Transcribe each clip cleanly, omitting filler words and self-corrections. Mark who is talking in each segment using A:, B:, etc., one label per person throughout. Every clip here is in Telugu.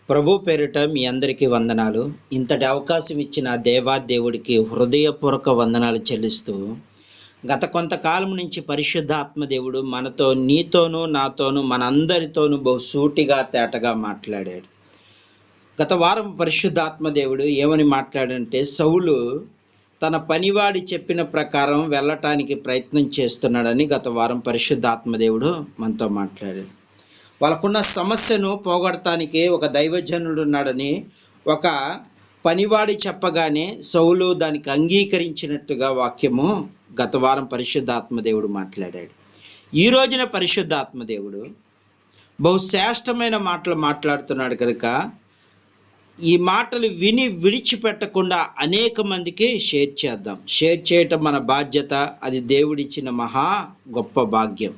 A: ప్రభు పేరిట మీ అందరికీ వందనాలు. ఇంతటి అవకాశం ఇచ్చిన దేవాదేవుడికి హృదయపూర్వక వందనాలు చెల్లిస్తూ, గత కొంతకాలం నుంచి పరిశుద్ధాత్మ దేవుడు మనతో, నీతోనూ, నాతోనూ, మనందరితోనూ బహుసూటిగా, తేటగా మాట్లాడాడు. గత వారం పరిశుద్ధాత్మ దేవుడు ఏమని మాట్లాడంటే, సౌలు తన పనివాడి చెప్పిన ప్రకారం వెళ్ళటానికి ప్రయత్నం చేస్తున్నాడని గత వారం పరిశుద్ధాత్మ దేవుడు మనతో మాట్లాడాడు. వాళ్ళకున్న సమస్యను పోగొడటానికి ఒక దైవజనుడు ఉన్నాడని ఒక పనివాడి చెప్పగానే సౌలు దానికి అంగీకరించినట్టుగా వాక్యము గత వారం పరిశుద్ధాత్మ దేవుడు మాట్లాడాడు. ఈ రోజున పరిశుద్ధాత్మ దేవుడు బహుశ్రేష్టమైన మాటలు మాట్లాడుతున్నాడు కనుక ఈ మాటలు విని విడిచిపెట్టకుండా అనేక మందికి షేర్ చేద్దాం. షేర్ చేయటం మన బాధ్యత. అది దేవుడిచ్చిన మహా గొప్ప భాగ్యం.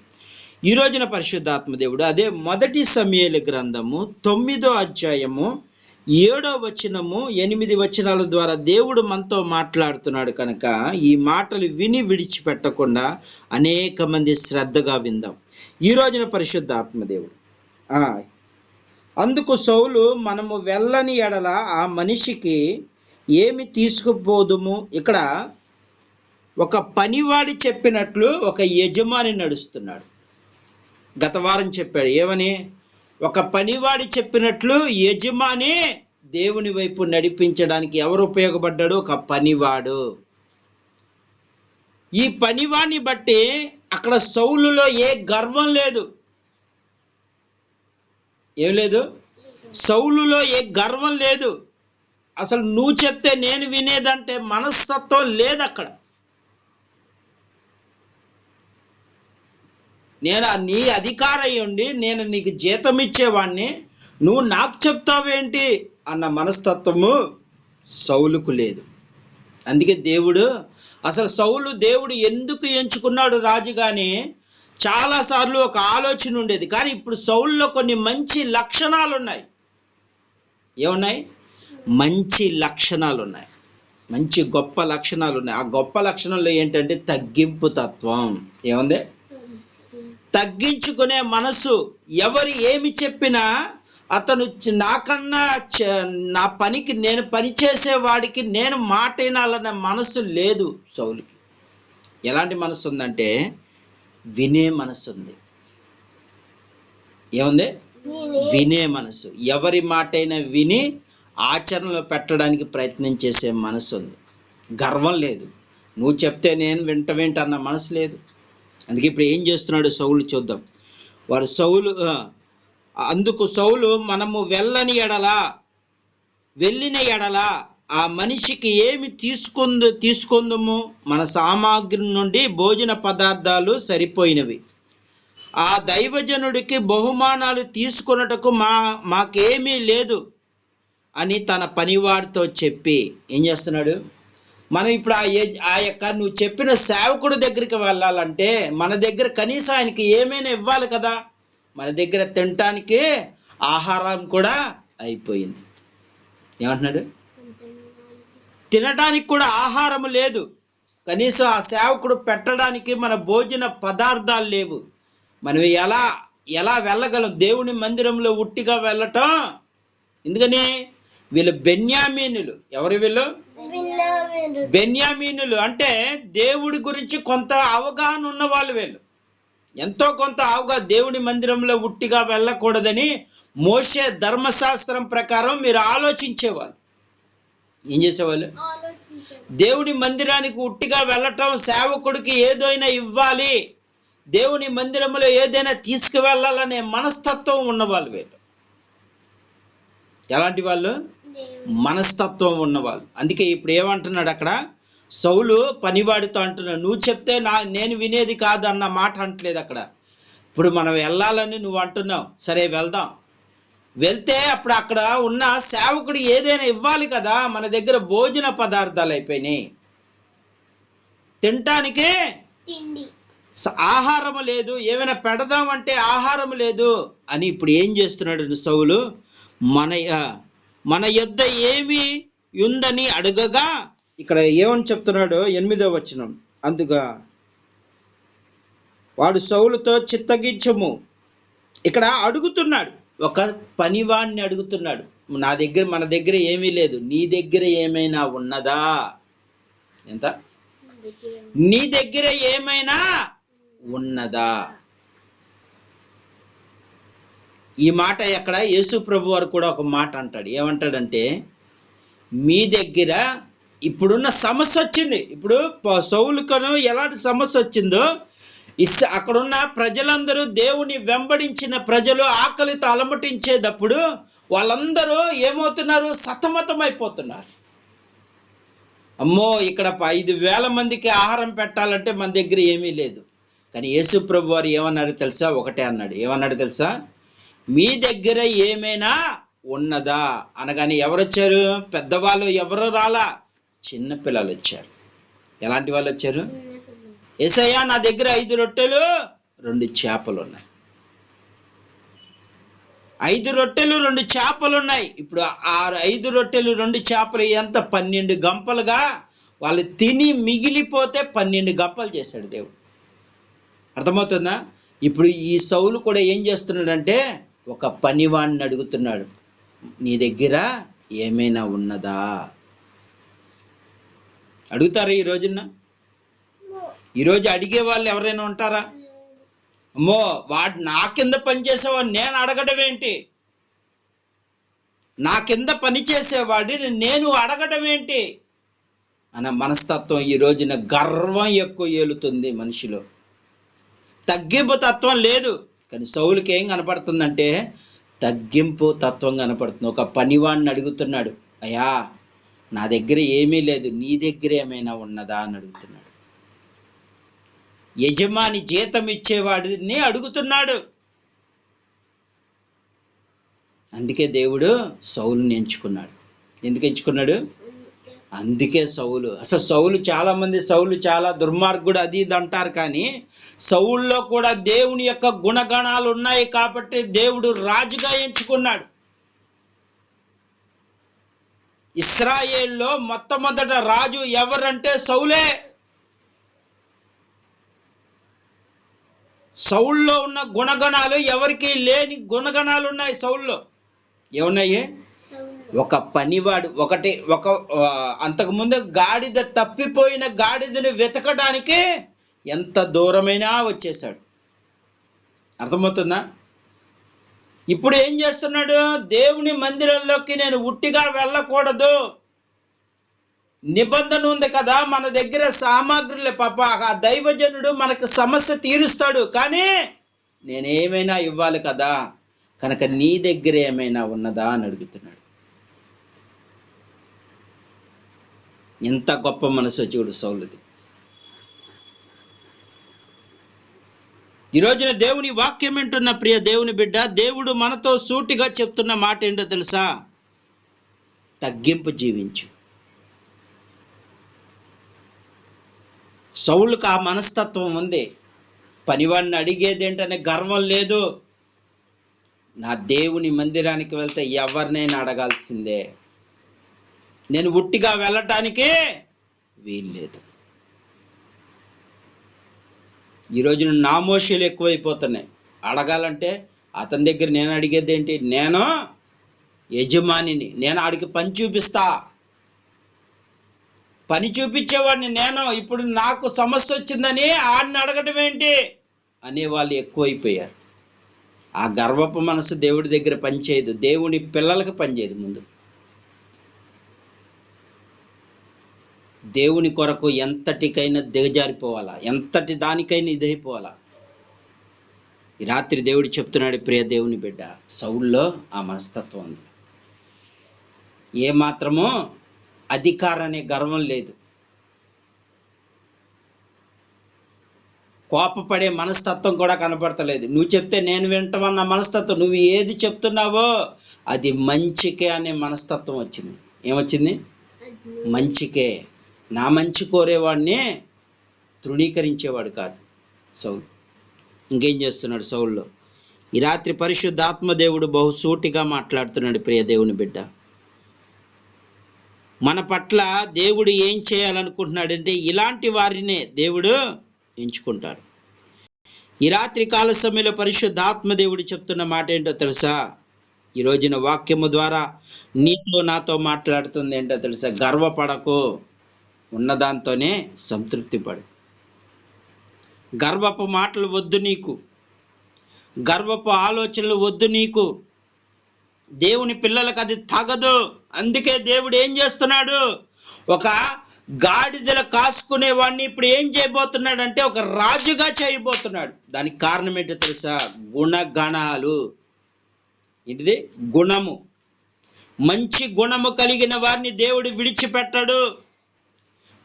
A: ఈ రోజున పరిశుద్ధాత్మ దేవుడు అదే మొదటి సమూయేలు గ్రంథము 9వ అధ్యాయము 7వ వచనము 8 వచనాల ద్వారా దేవుడు మనతో మాట్లాడుతున్నాడు కనుక ఈ మాటలు విని విడిచిపెట్టకుండా అనేక మంది శ్రద్ధగా విందాం. ఈ రోజున పరిశుద్ధాత్మ దేవుడు అందుకు సౌలు, మనము వెళ్ళని ఎడల ఆ మనిషికి ఏమి తీసుకుపోదుము. ఇక్కడ ఒక పనివాడి చెప్పినట్లు ఒక యజమాని నడుస్తున్నాడు. గత వారం చెప్పాడు ఏమని, ఒక పనివాడి చెప్పినట్లు యజమాని దేవుని వైపు నడిపించడానికి ఎవరు ఉపయోగపడ్డాడు? ఒక పనివాడు. ఈ పనివాడిని బట్టి అక్కడ సౌలులో ఏ గర్వం లేదు. ఏం లేదు? సౌలులో ఏ గర్వం లేదు. అసలు నువ్వు చెప్తే నేను వినేదంటే మనస్తత్వం లేదు అక్కడ. నేను నీ అధికారం ఉండి నేను నీకు జీతం ఇచ్చేవాడిని, నువ్వు నాకు చెప్తావేంటి అన్న మనస్తత్వము సౌలుకు లేదు. అందుకే దేవుడు అసలు సౌలు దేవుడు ఎందుకు ఎంచుకున్నాడు రాజుగాని చాలాసార్లు ఒక ఆలోచన ఉండేది. కానీ ఇప్పుడు సౌలులో కొన్ని మంచి లక్షణాలు ఉన్నాయి. ఏమున్నాయి? మంచి లక్షణాలు ఉన్నాయి. మంచి గొప్ప లక్షణాలు ఉన్నాయి. ఆ గొప్ప లక్షణాలు ఏంటంటే తగ్గింపు తత్వం. ఏముంది? తగ్గించుకునే మనసు. ఎవరు ఏమి చెప్పినా అతను నాకన్నా నా పనికి నేను పనిచేసే వాడికి నేను మాట వినాలనే మనసు లేదు సౌలుకి. ఎలాంటి మనసు ఉందంటే వినే మనసు ఉంది. ఏముంది? వినే మనసు. ఎవరి మాటైనా విని ఆచరణలో పెట్టడానికి ప్రయత్నం చేసే మనసు ఉంది. గర్వం లేదు. నువ్వు చెప్తే నేను వింటవేంటన్న మనసు లేదు. అందుకే ఇప్పుడు ఏం చేస్తున్నాడు సౌలు చూద్దాం. అందుకు సౌలు, మనము వెళ్ళిన ఎడల ఆ మనిషికి ఏమి తీసుకుందుము, మన సామాగ్రి నుండి భోజన పదార్థాలు సరిపోయినవి, ఆ దైవజనుడికి బహుమానాలు తీసుకొనుటకు మాకేమీ లేదు అని తన పనివాడితో చెప్పి ఏం చేస్తున్నాడు? మనం ఇప్పుడు ఆ యొక్క నువ్వు చెప్పిన సేవకుడి దగ్గరికి వెళ్ళాలంటే మన దగ్గర కనీసం ఆయనకి ఏమైనా ఇవ్వాలి కదా. మన దగ్గర తినటానికి ఆహారం కూడా అయిపోయింది. ఏమంటున్నాడు? తినడానికి కూడా ఆహారం లేదు. కనీసం ఆ సేవకుడు పెట్టడానికి మన భోజన పదార్థాలు లేవు. మనం ఎలా వెళ్ళగలం దేవుని మందిరంలో ఉట్టిగా వెళ్ళటం? ఎందుకని? వీళ్ళు బెన్యామీనులు. ఎవరు వీళ్ళు? బెన్యామీనులు అంటే దేవుడి గురించి కొంత అవగాహన ఉన్న వాళ్ళు. వీళ్ళు ఎంతో కొంత దేవుని మందిరంలో ఉట్టిగా వెళ్ళకూడదని మోషే ధర్మశాస్త్రం ప్రకారం మీరు ఆలోచించేవాళ్ళు. ఏం చేసేవాళ్ళు? దేవుని మందిరానికి ఉట్టిగా వెళ్ళటం, సేవకుడికి ఏదైనా ఇవ్వాలి, దేవుని మందిరంలో ఏదైనా తీసుకువెళ్ళాలనే మనస్తత్వం ఉన్నవాళ్ళు వీళ్ళు. ఎలాంటి వాళ్ళు? మనస్తత్వం ఉన్నవాళ్ళు. అందుకే ఇప్పుడు ఏమంటున్నాడు అక్కడ సౌలు పనివాడితో అంటున్నాడు, నువ్వు చెప్తే నేను వినేది కాదు అన్న మాట అంటలేదు అక్కడ. ఇప్పుడు మనం వెళ్ళాలని నువ్వు అంటున్నావు, సరే వెళ్దాం. వెళ్తే అప్పుడు అక్కడ ఉన్న సేవకుడు ఏదైనా ఇవ్వాలి కదా. మన దగ్గర భోజన పదార్థాలు అయిపోయినాయి, తినటానికి ఆహారం లేదు, ఏమైనా పెడదామంటే ఆహారం లేదు అని ఇప్పుడు ఏం చేస్తున్నాడు సౌలు? మన యొద్ద ఏమి ఉందని అడగగా ఇక్కడ ఏమని చెప్తున్నాడు? 8వ వచనం. అందుగా వాడు సౌలుతో, చిత్తగించము. ఇక్కడ అడుగుతున్నాడు, ఒక పనివాడిని అడుగుతున్నాడు. మన దగ్గర ఏమీ లేదు, నీ దగ్గర ఏమైనా ఉన్నదా? ఎంత? నీ దగ్గర ఏమైనా ఉన్నదా? ఈ మాట ఎక్కడ యేసు ప్రభు వారు కూడా ఒక మాట అంటాడు. ఏమంటాడంటే, మీ దగ్గర ఇప్పుడున్న సమస్య వచ్చింది. ఇప్పుడు సౌలుకను ఎలాంటి సమస్య వచ్చిందో, అక్కడున్న ప్రజలందరూ, దేవుని వెంబడించిన ప్రజలు ఆకలితో అలమటించేటప్పుడు వాళ్ళందరూ ఏమవుతున్నారు? సతమతం అయిపోతున్నారు. అమ్మో, ఇక్కడ 5,000 మందికి ఆహారం పెట్టాలంటే మన దగ్గర ఏమీ లేదు. కానీ యేసు ప్రభు వారు ఏమన్నాడు తెలుసా? ఒకటే అన్నాడు. ఏమన్నాడు తెలుసా? మీ దగ్గర ఏమైనా ఉన్నదా అనగానే ఎవరు వచ్చారు? పెద్దవాళ్ళు ఎవరు రాలా, చిన్న పిల్లలు వచ్చారు. ఎలాంటి వాళ్ళు వచ్చారు? యేసయ్యా, నా దగ్గర 5 రొట్టెలు 2 చేపలు ఉన్నాయి. 5 రొట్టెలు 2 చేపలు ఉన్నాయి. ఇప్పుడు 5 రొట్టెలు 2 చేపలు ఎంత? 12 గంపలుగా వాళ్ళు తిని మిగిలిపోతే 12 గంపలు చేశాడు దేవుడు. అర్థమవుతుందా? ఇప్పుడు ఈ సౌలు కూడా ఏం చేస్తున్నాడంటే, ఒక పనివాణ్ణి అడుగుతున్నాడు, నీ దగ్గర ఏమైనా ఉన్నదా? అడుగుతారా ఈ రోజున? ఈరోజు అడిగే వాళ్ళు ఎవరైనా ఉంటారా? అమ్మో, వాడు నా కింద పనిచేసేవాడు నేను అడగడం ఏంటి? నా కింద పనిచేసేవాడిని నేను అడగడం ఏంటి అన్న మనస్తత్వం ఈ రోజున, గర్వం ఎక్కువ ఏలుతుంది మనిషిలో, తగ్గింపు తత్వం లేదు. కానీ సౌలుకి ఏం కనపడుతుందంటే, తగ్గింపు తత్వం కనపడుతుంది. ఒక పనివాడిని అడుగుతున్నాడు, అయ్యా నా దగ్గర ఏమీ లేదు, నీ దగ్గర ఏమైనా ఉన్నదా అని అడుగుతున్నాడు. యజమాని జీతం ఇచ్చేవాడిని అడుగుతున్నాడు. అందుకే దేవుడు సౌలుని ఎంచుకున్నాడు. ఎందుకు ఎంచుకున్నాడు? అందుకే సౌలు, అసలు సౌలు సౌలు చాలా దుర్మార్గుడు అది ఇది అంటారు, కానీ సౌల్లో కూడా దేవుని యొక్క గుణగణాలు ఉన్నాయి కాబట్టి దేవుడు రాజుగా ఎంచుకున్నాడు. ఇశ్రాయేల్లో మొట్టమొదట రాజు ఎవరంటే సౌలే. సౌల్లో ఉన్న గుణగణాలు ఎవరికి లేని గుణగణాలు ఉన్నాయి సౌల్లో. ఏమున్నాయి? ఒక పనివాడు, అంతకుముందు గాడిద, తప్పిపోయిన గాడిదను వెతకడానికి ఎంత దూరమైనా వచ్చేసాడు. అర్థమవుతుందా? ఇప్పుడు ఏం చేస్తున్నాడు? దేవుని మందిరంలోకి నేను ఉట్టిగా వెళ్ళకూడదు, నిబంధన ఉంది కదా, మన దగ్గర సామాగ్రులే, పాప ఆ దైవజనుడు మనకు సమస్య తీరుస్తాడు, కానీ నేనేమైనా ఇవ్వాలి కదా, కనుక నీ దగ్గర ఏమైనా ఉన్నదా అని అడుగుతున్నాడు. ఎంత గొప్ప మనసు చూడు సౌలుది. ఈ రోజున దేవుని వాక్యం వింటున్న ప్రియ దేవుని బిడ్డ, దేవుడు మనతో సూటిగా చెప్తున్న మాట ఏంటో తెలుసా? తగ్గింపు జీవించు. సౌలుకు ఆ మనస్తత్వం ఉంది. పనివాడిని అడిగేది ఏంటనే గర్వం లేదు. నా దేవుని మందిరానికి వెళ్తే ఎవరినైనా అడగాల్సిందే, నేను ఉట్టిగా వెళ్ళటానికే వీల్లేదు. ఈరోజు నామోషీలు ఎక్కువైపోతున్నాయి. అడగాలంటే అతని దగ్గర నేను అడిగేది ఏంటి? నేను యజమానిని, నేను ఆడికి పని చూపిస్తా, పని చూపించేవాడిని నేను. ఇప్పుడు నాకు సమస్య వచ్చిందని ఆడిని అడగటం ఏంటి అనేవాళ్ళు ఎక్కువైపోయారు. ఆ గర్వపు మనసు దేవుడి దగ్గర పనిచేయదు, దేవుని పిల్లలకు పనిచేయదు. ముందు దేవుని కొరకు ఎంతటికైనా దిగజారిపోవాలా, ఎంతటి దానికైనా ఇదైపోవాలా. ఈ రాత్రి దేవుడు చెప్తున్నాడు, ప్రియ దేవుని బిడ్డ, సౌల్లో ఆ మనస్తత్వం ఉంది. ఏమాత్రమో అధికారం అనే గర్వం లేదు, కోపపడే మనస్తత్వం కూడా కనపడతలేదు. నువ్వు చెప్తే నేను వింటామన్న మనస్తత్వం, నువ్వు ఏది చెప్తున్నావో అది మంచికే అనే మనస్తత్వం వచ్చింది. ఏమొచ్చింది? మంచికే. నా మంచి కోరేవాడిని తృణీకరించేవాడు కాదు సౌలు. ఇంకేం చేస్తున్నాడు సౌల్లో? ఈ రాత్రి పరిశుద్ధాత్మదేవుడు బహుసూటిగా మాట్లాడుతున్నాడు. ప్రియ దేవుని బిడ్డ, మన పట్ల దేవుడు ఏం చేయాలనుకుంటున్నాడంటే, ఇలాంటి వారినే దేవుడు ఎంచుకుంటాడు. ఈ రాత్రి కాల సమయంలో పరిశుద్ధాత్మదేవుడు చెప్తున్న మాట ఏంటో తెలుసా? ఈ రోజున వాక్యము ద్వారా నీతో నాతో మాట్లాడుతుంది ఏంటో తెలుసా? గర్వపడకు, ఉన్నదాంతోనే సంతృప్తి పడు. గర్వపు మాటలు వద్దు నీకు, గర్వపు ఆలోచనలు వద్దు నీకు. దేవుని పిల్లలకు అది తగదు. అందుకే దేవుడు ఏం చేస్తున్నాడు? ఒక గాడిదలు కాసుకునే వాడిని ఇప్పుడు ఏం చేయబోతున్నాడు అంటే ఒక రాజుగా చేయబోతున్నాడు. దానికి కారణం ఏంటో తెలుసా? గుణగణాలు. ఏంటిది? గుణము. మంచి గుణము కలిగిన వారిని దేవుడు విడిచిపెట్టడు.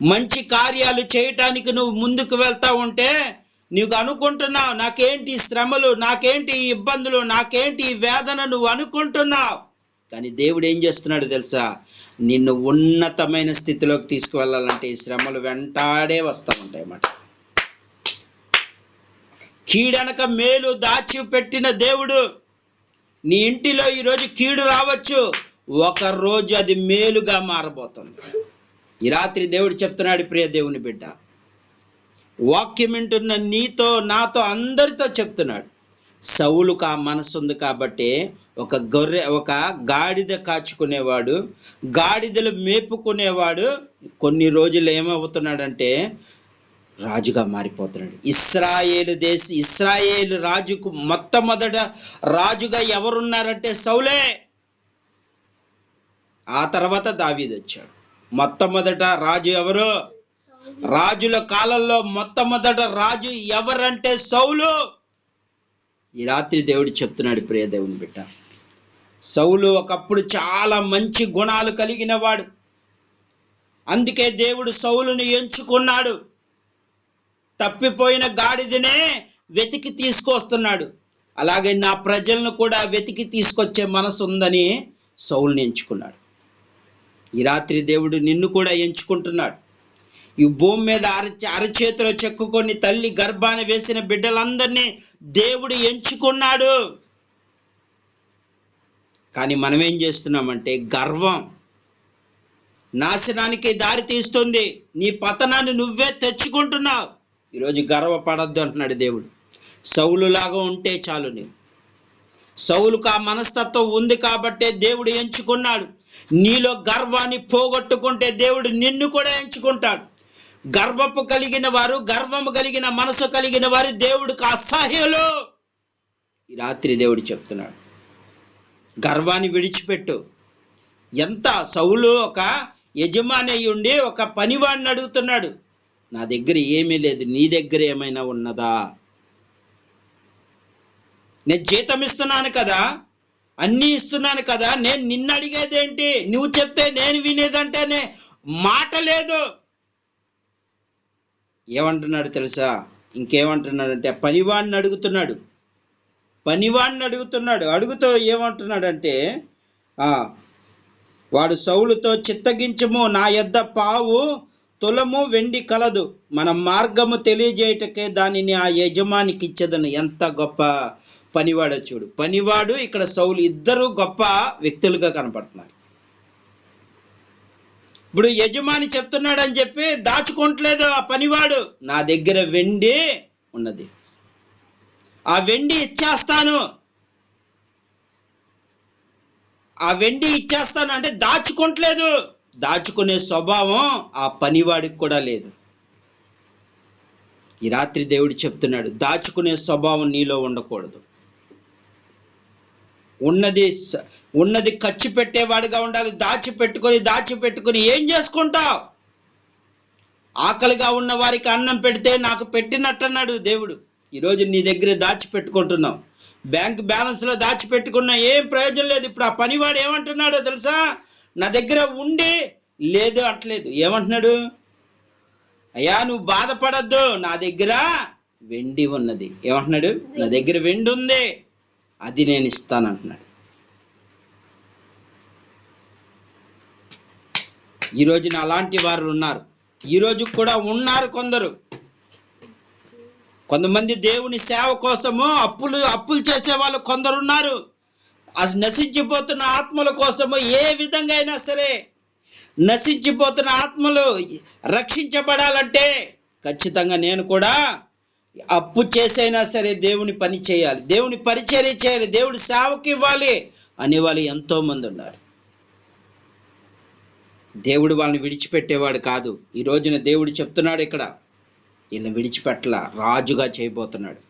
A: మంచి కార్యాలు చేయటానికి నువ్వు ముందుకు వెళ్తా ఉంటే నువ్వు అనుకుంటున్నావు, నాకేంటి శ్రమలు, నాకేంటి ఇబ్బందులు, నాకేంటి వేదన నువ్వు అనుకుంటున్నావు. కానీ దేవుడు ఏం చేస్తున్నాడు తెలుసా? నిన్ను ఉన్నతమైన స్థితిలోకి తీసుకువెళ్ళాలంటే ఈ శ్రమలు వెంటాడే వస్తూ ఉంటాయి అన్నమాట. కీడనక మేలు దాచిపెట్టిన దేవుడు. నీ ఇంటిలో ఈరోజు కీడు రావచ్చు, ఒక రోజు అది మేలుగా మారబోతుంది. ఈ రాత్రి దేవుడు చెప్తున్నాడు, ప్రియ దేవుని బిడ్డ, వాక్యం వింటున్న నీతో నాతో అందరితో చెప్తున్నాడు. సౌలుకు ఆ మనసు ఉంది కాబట్టి ఒక గాడిద కాచుకునేవాడు, గాడిదలు మేపుకునేవాడు కొన్ని రోజులు ఏమవుతున్నాడంటే రాజుగా మారిపోతున్నాడు. ఇశ్రాయేలు రాజుకు మొట్టమొదట రాజుగా ఎవరున్నారంటే సౌలే. ఆ తర్వాత దావీదు వచ్చాడు. మొట్టమొదట రాజు ఎవరు? రాజుల కాలంలో మొట్టమొదట రాజు ఎవరంటే సౌలు. ఈ రాత్రి దేవుడు చెప్తున్నాడు, ప్రియ దేవుని బిడ్డ, సౌలు ఒకప్పుడు చాలా మంచి గుణాలు కలిగిన వాడు. అందుకే దేవుడు సౌలుని ఎంచుకున్నాడు. తప్పిపోయిన గాడిదనే వెతికి తీసుకొస్తున్నాడు. అలాగే నా ప్రజలను కూడా వెతికి తీసుకొచ్చే మనసు ఉందని సౌలుని ఎంచుకున్నాడు. ఈ రాత్రి దేవుడు నిన్ను కూడా ఎంచుకుంటున్నాడు. ఈ భూమి మీద అరచేతిలో చెక్కుకొని తల్లి గర్భాన వేసిన బిడ్డలందరినీ దేవుడు ఎంచుకున్నాడు. కానీ మనం ఏం చేస్తున్నామంటే గర్వం నాశనానికి దారి తీస్తుంది. నీ పతనాన్ని నువ్వే తెచ్చుకుంటున్నావు. ఈరోజు గర్వపడద్దు అంటున్నాడు దేవుడు. సౌలులాగా ఉంటే చాలు. నీవు సౌలుకు ఆ మనస్తత్వం ఉంది కాబట్టే దేవుడు ఎంచుకున్నాడు. నీలో గర్వాన్ని పోగొట్టుకుంటే దేవుడు నిన్ను కూడా ఎంచుకుంటాడు. గర్వము కలిగిన మనసు కలిగిన వారు దేవుడికి అసహ్యులు. ఈ రాత్రి దేవుడు చెప్తున్నాడు, గర్వాన్ని విడిచిపెట్టు. ఎంత సౌలు ఒక యజమాని అయి ఉండి ఒక పనివాడిని అడుగుతున్నాడు, నా దగ్గర ఏమీ లేదు, నీ దగ్గర ఏమైనా ఉన్నదా? నేను జీతం ఇస్తున్నాను కదా, అన్నీ ఇస్తున్నాను కదా, నేను నిన్ను అడిగేదేంటి? నువ్వు చెప్తే నేను వినేదంటేనే మాట లేదు. ఏమంటున్నాడు తెలుసా? ఇంకేమంటున్నాడంటే పనివాడిని అడుగుతున్నాడు. అడుగుతూ ఏమంటున్నాడంటే వాడు సౌలుతో, చిత్తగించము, నా యొద్ద పావు తులము వెండి కలదు, మన మార్గము తెలియజేయటకే దానిని ఆ యజమానికి ఇచ్చేదను. ఎంత గొప్ప పనివాడో చూడు. పనివాడు ఇక్కడ సౌలు, ఇద్దరు గొప్ప వ్యక్తులుగా కనపడుతున్నారు. ఇప్పుడు యజమాని చెప్తున్నాడు అని చెప్పి దాచుకోవట్లేదు ఆ పనివాడు. నా దగ్గర వెండి ఉన్నది, ఆ వెండి ఇచ్చేస్తాను అంటే దాచుకోవట్లేదు. దాచుకునే స్వభావం ఆ పనివాడికి కూడా లేదు. ఈ రాత్రి దేవుడు చెప్తున్నాడు, దాచుకునే స్వభావం నీలో ఉండకూడదు. ఉన్నది ఖర్చు పెట్టేవాడిగా ఉండాలి. దాచిపెట్టుకొని ఏం చేసుకుంటావు? ఆకలిగా ఉన్న వారికి అన్నం పెడితే నాకు పెట్టినట్టు అన్నాడు దేవుడు. ఈరోజు నీ దగ్గర దాచిపెట్టుకుంటున్నావు, బ్యాంక్ బ్యాలెన్స్లో దాచిపెట్టుకున్నా ఏం ప్రయోజనం లేదు. ఇప్పుడు ఆ పనివాడు ఏమంటున్నాడో తెలుసా? నా దగ్గర ఉండి లేదు అంటలేదు. ఏమంటున్నాడు? అయ్యా నువ్వు బాధపడద్దు, నా దగ్గర వెండి ఉన్నది. ఏమంటున్నాడు? నా దగ్గర వెండి ఉంది, అది నేను ఇస్తాను అంటున్నాడు. ఈరోజున అలాంటి వారు ఉన్నారు. ఈరోజు కూడా ఉన్నారు కొంతమంది దేవుని సేవ కోసము అప్పులు చేసే వాళ్ళు కొందరు ఉన్నారు. నశించిపోతున్న ఆత్మల కోసము ఏ విధంగా అయినా సరే నశించిపోతున్న ఆత్మలు రక్షించబడాలంటే ఖచ్చితంగా నేను కూడా అప్పు చేసైనా సరే దేవుని పని చేయాలి, దేవుని పరిచర్య చేయాలి, దేవుడి సేవకి ఇవ్వాలి. అనేవాళ్ళు ఎంతోమంది ఉన్నారు. దేవుడు వాళ్ళని విడిచిపెట్టేవాడు కాదు. ఈ రోజున దేవుడు చెప్తున్నాడు ఇక్కడ, వీళ్ళని విడిచిపెట్టలా, రాజుగా చేయబోతున్నాడు.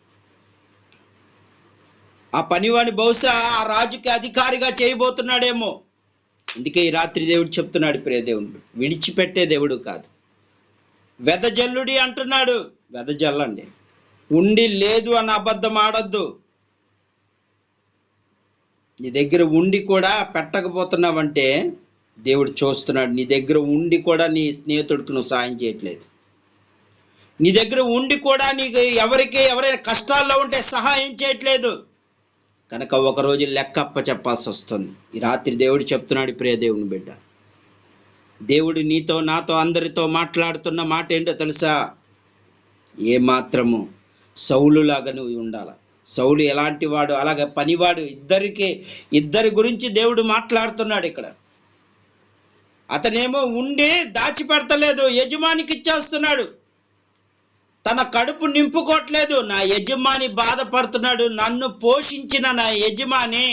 A: ఆ పనివాడిని బహుశా ఆ రాజుకి అధికారిగా చేయబోతున్నాడేమో. అందుకే ఈ రాత్రి దేవుడు చెప్తున్నాడు, ప్రియ దేవుడు విడిచిపెట్టే దేవుడు కాదు. వెదజల్లుడి అంటున్నాడు, వెదజల్లండి. ఉండి లేదు అన్న అబద్ధం ఆడొద్దు. నీ దగ్గర ఉండి కూడా పెట్టకపోతున్నావంటే దేవుడు చూస్తున్నాడు. నీ దగ్గర ఉండి కూడా నీ స్నేహితుడికి నువ్వు సాయం చేయట్లేదు. నీ దగ్గర ఉండి కూడా నీకు ఎవరైనా కష్టాల్లో ఉంటే సహాయం చేయట్లేదు కనుక ఒకరోజు లెక్క అప్ప చెప్పాల్సి వస్తుంది. ఈ రాత్రి దేవుడు చెప్తున్నాడు, ప్రియ దేవుని బిడ్డ, దేవుడు నీతో నాతో అందరితో మాట్లాడుతున్న మాట ఏంటో తెలుసా? ఏమాత్రము సౌలులాగా నువ్వు ఉండాల. సౌలు ఎలాంటి వాడు, అలాగే పనివాడు, ఇద్దరి గురించి దేవుడు మాట్లాడుతున్నాడు ఇక్కడ. అతనేమో ఉండి దాచిపెడతలేదు, యజమానికి ఇచ్చేస్తున్నాడు. తన కడుపు నింపుకోవట్లేదు. నా యజమాని బాధపడుతున్నాడు, నన్ను పోషించిన నా యజమాని,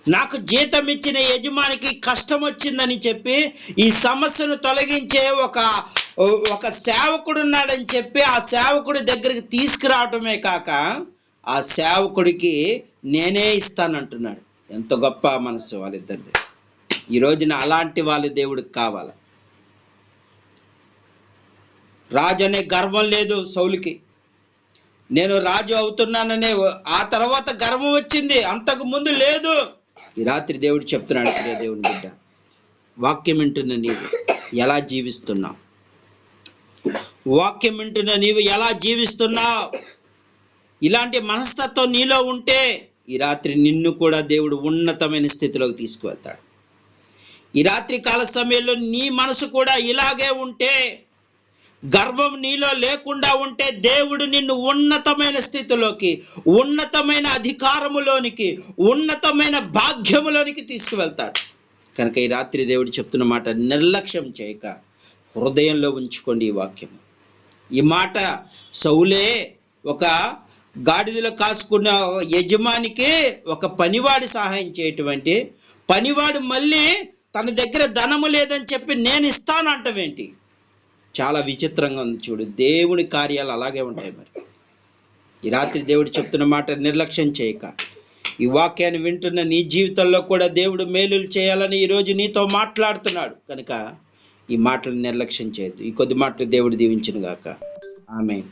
A: నాకు జీతం ఇచ్చిన యజమానికి కష్టం వచ్చిందని చెప్పి ఈ సమస్యను తొలగించే ఒక సేవకుడు ఉన్నాడని చెప్పి ఆ సేవకుడి దగ్గరికి తీసుకురావటమే కాక ఆ సేవకుడికి నేనే ఇస్తానంటున్నాడు. ఎంత గొప్ప మనసు వాళ్ళిద్దరిది. ఈ రోజున అలాంటి వాళ్ళు దేవుడికి కావాలి. రాజు అనే గర్వం లేదు సౌలుకి. నేను రాజు అవుతున్నాననే ఆ తర్వాత గర్వం వచ్చింది, అంతకు ముందు లేదు. ఈ రాత్రి దేవుడు చెప్తున్నాడు, ప్రియ దేవుని బిడ్డ, వాక్యం వింటున్న నీవు ఎలా జీవిస్తున్నావు? వాక్యం వింటున్న నీవు ఎలా జీవిస్తున్నావు? ఇలాంటి మనస్తత్వం నీలో ఉంటే ఈ రాత్రి నిన్ను కూడా దేవుడు ఉన్నతమైన స్థితిలోకి తీసుకువెళ్తాడు. ఈ రాత్రి కాల సమయంలో నీ మనసు కూడా ఇలాగే ఉంటే, గర్వం నీలో లేకుండా ఉంటే దేవుడు నిన్ను ఉన్నతమైన స్థితిలోకి, ఉన్నతమైన అధికారములోనికి, ఉన్నతమైన భాగ్యములోనికి తీసుకువెళ్తాడు. కనుక ఈ రాత్రి దేవుడు చెప్తున్న మాట నిర్లక్ష్యం చేయక హృదయంలో ఉంచుకోండి ఈ వాక్యం. ఈ మాట సౌలే ఒక గాడిదలో కాసుకున్న యజమానికి ఒక పనివాడి సహాయం చేయటువంటి పనివాడు మళ్ళీ తన దగ్గర ధనము లేదని చెప్పి నేను ఇస్తాను అంటవేంటి? చాలా విచిత్రంగా ఉంది చూడు. దేవుని కార్యాలు అలాగే ఉంటాయి. మరి ఈ రాత్రి దేవుడు చెప్తున్న మాట నిర్లక్ష్యం చేయక, ఈ వాక్యాన్ని వింటున్న నీ జీవితంలో కూడా దేవుడు మేలులు చేయాలని ఈరోజు నీతో మాట్లాడుతున్నాడు. కనుక ఈ మాటలు నిర్లక్ష్యం చేయొద్దు. ఈ కొద్ది మాటలు దేవుడు దీవించును గాక. ఆమేన్.